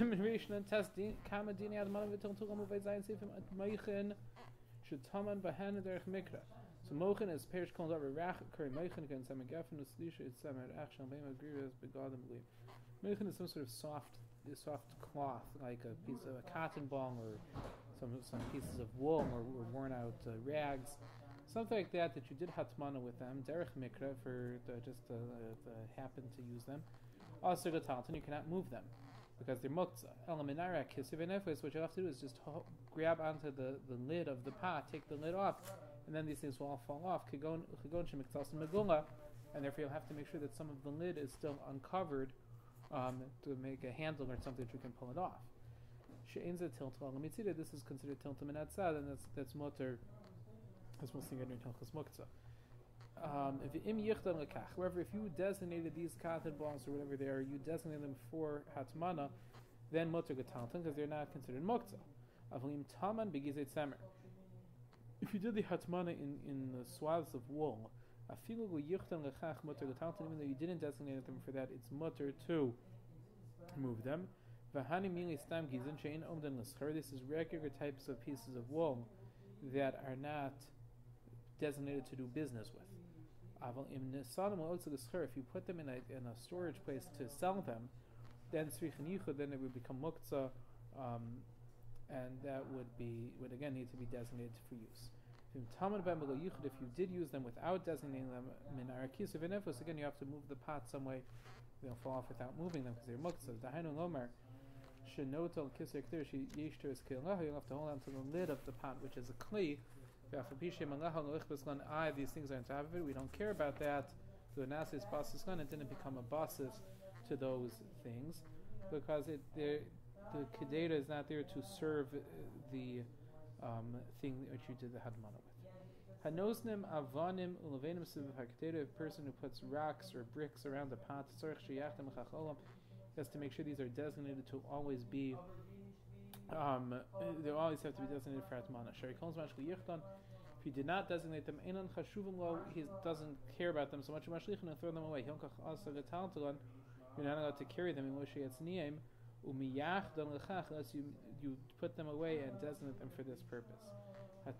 Siman Rishon and Test Kama Dini Admana V'Til Tulam Uvei Zayin Seifim At Meichin Shetaman Bahan Derech Mikra. So Mochin is Perish Kol Davar Rach Kari Meichin Again Saman Geffen Uslisha It's Saman Action Beim Agrias Begadim Believe. Meichin is some sort of soft cloth, like a piece of a cotton ball or some pieces of wool or worn out rags, something like that you did hatmana with them. Derech Mikra for just happen to use them. Also Gatalton, you cannot move them because they're muktzah. Elaminara kisivnefes, what you have to do is just grab onto the lid of the pot, take the lid off, and then these things will all fall off. Kigon shemiktas megula, and therefore you'll have to make sure that some of the lid is still uncovered to make a handle or something that you can pull it off. She'enza tiltal lemitzida. This is considered tilta minatzad, and that's mutter, as we'll see in Hilchos Muktzah. However, if you designated these cotton balls or whatever they are, you designate them for hatmana, then mutter getalton, because they're not considered muktzah. Avlim taman begizet semer. If you did the hatmana in the swaths of wool, even though you didn't designate them for that, it's mutter to move them. This is regular types of pieces of wool that are not designated to do business with. If you put them in a storage place to sell them, then it would become muktzah, and that would again need to be designated for use. If you did use them without designating them, again you have to move the pot some way. They'll fall off without moving them because they're muktzah. You'll have to hold on to the lid of the pot, which is a kli. These things are on top of it. We don't care about that. It didn't become a basis to those things because the kedera is not there to serve the thing which you did the hadmana with. Hanosnim avanim ulevenim siv hakdera. A person who puts rocks or bricks around the pot has to make sure these are designated to always be. They always have to be designated for hadmana. If you did not designate them, he doesn't care about them so much. And throw them away. You're not allowed to carry them unless you put them away and designate them for this purpose. If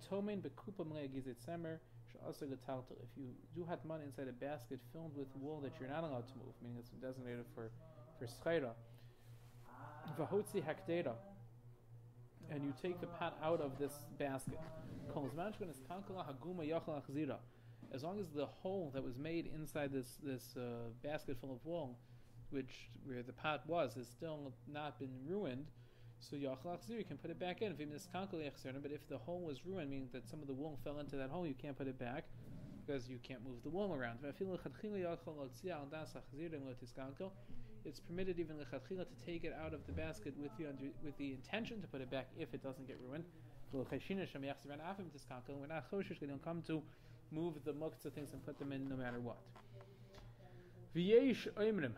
you do hatman inside a basket filled with wool that you're not allowed to move, meaning it's designated for schayra, and you take the pot out of this basket, as long as the hole that was made inside this basket full of wool, where the pot was, has still not been ruined, so you can put it back in. But if the hole was ruined, meaning that some of the wool fell into that hole, you can't put it back because you can't move the wool around. It's permitted even lechatchila to take it out of the basket with the intention to put it back if it doesn't get ruined. We're not choshish, they don't come to move the muktzah things and put them in no matter what.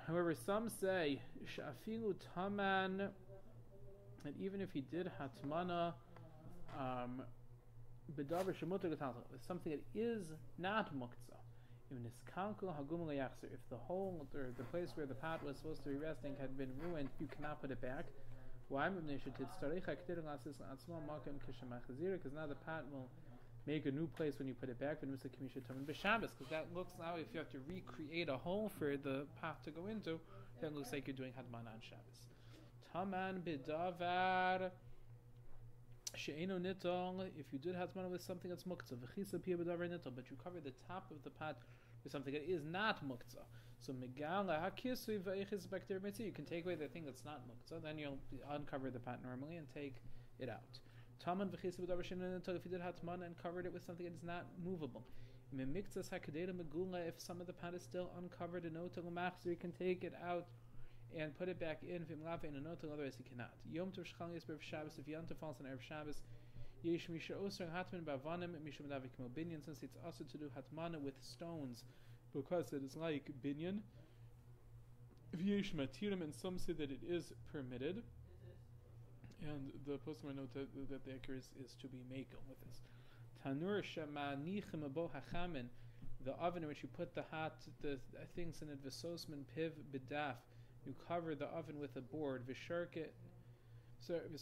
However, some say shafilu taman, and even if he did hatmana bedavar shemutar getalta with something that is not muktzah, if the hole or the place where the pot was supposed to be resting had been ruined, you cannot put it back. Why? Because now the pot will make a new place when you put it back. Because that looks now, if you have to recreate a hole for the pot to go into, that looks like you're doing hadman on Shabbos. Taman bidavar she'eno nitol. If you did hadman with something that's muktzah, v'chisa pia bidavar nitol, but you cover the top of the pot with something that is not muktzah. So megala hakisui v'eichis bacteria mitzvah. You can take away the thing that's not muktzah, then you'll uncover the pot normally and take it out. Taman v'chisa bidavar she'eno nitol. If you did hadman and covered it with something that is not movable. Memiktzas hakadeda megula. If some of the pot is still uncovered, so you can take it out and put it back in. Otherwise he cannot. Yom Tov Shchal Yisber Shabbos. If Yom Tov falls on Erev Shabbos, Yesh Misha Osar Hatman Bavanim Misha Medavik Mo Binyan. Since it's also to do Hatmana with stones, because it is like Binyan. Yesh Matirim, and some say that it is permitted. And the postman note that the Ekar is to be makel with this. Tanur Shemanichim Abo Hachamin, the oven in which you put the things in it. V'sosman Piv Bidaf. You cover the oven with a board. Visharket So you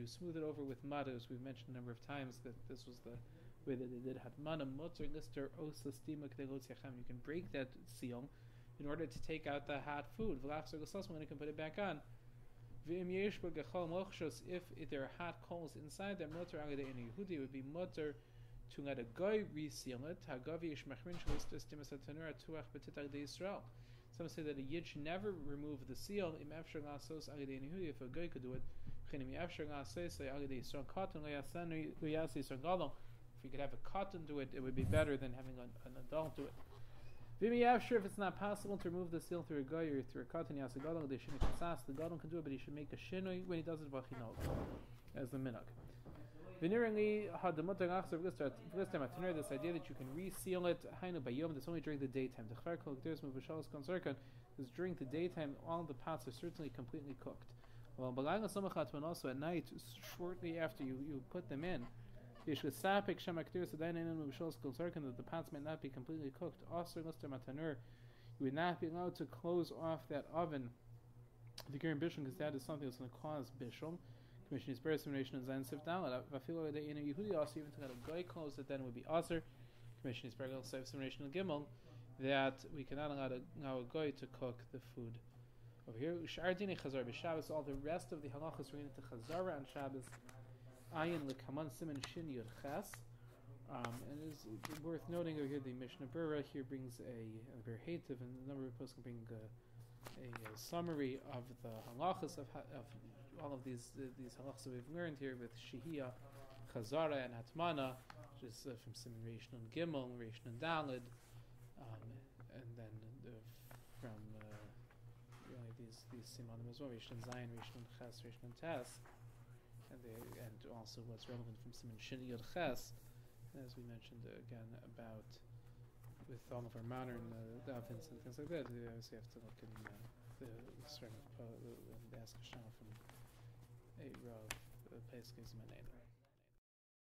smooth it over with mud, as we've mentioned a number of times that this was the way that they did hatmana mutter lister osa stima. You can break that seal in order to take out the hot food. When you can put it back on. If there are hot coals inside, then mutter it would be mutter to let a guy reseal it. Some say that a yid should never remove the seal. If a guy could do it, if you could have a cotton do it, it would be better than having an adult do it. If it's not possible to remove the seal through a guy or through a cotton, the gadol can do it, but he should make a shinoi when he does it as the minhag. This idea that you can reseal it, that's only during the daytime. Is during the daytime, all the pots are certainly completely cooked. Well, also at night, shortly after you put them in, that the pots might not be completely cooked. Also, you would not be allowed to close off that oven, the Gerim Bishon, because that is something that's going to cause Bishon. Commission is birth simulation and Zayin Sif Dalet. Also, even to let a guy close it, then it would be Aser. Commission is birth simulation and Gimel, that we cannot allow a guy to cook the food. Over here, Shardini Chazar b'Shabbos. All the rest of the halachas related to Chazara on Shabbos. Ayin l'kaman siman shin yud ches. And it is worth noting over here the Mishnah Berurah here brings a Berhativ, and a number of posts can bring a summary of the halachas of all of these halachas that we've learned here with Shehiyah, Chazara, and Hatmana, which is from Siman Reish Nun Gimel, Reish Nun Daled, and then from these Simanim as well, Reish Nun Zayin, Reish Nun Ches, Reish Nun Tes, and also what's relevant from Siman Shin Yod Ches, as we mentioned again about with all of our modern davins and things like that. We obviously have to look in the strength and ask Hashem from a Rav Pesach Zmanei.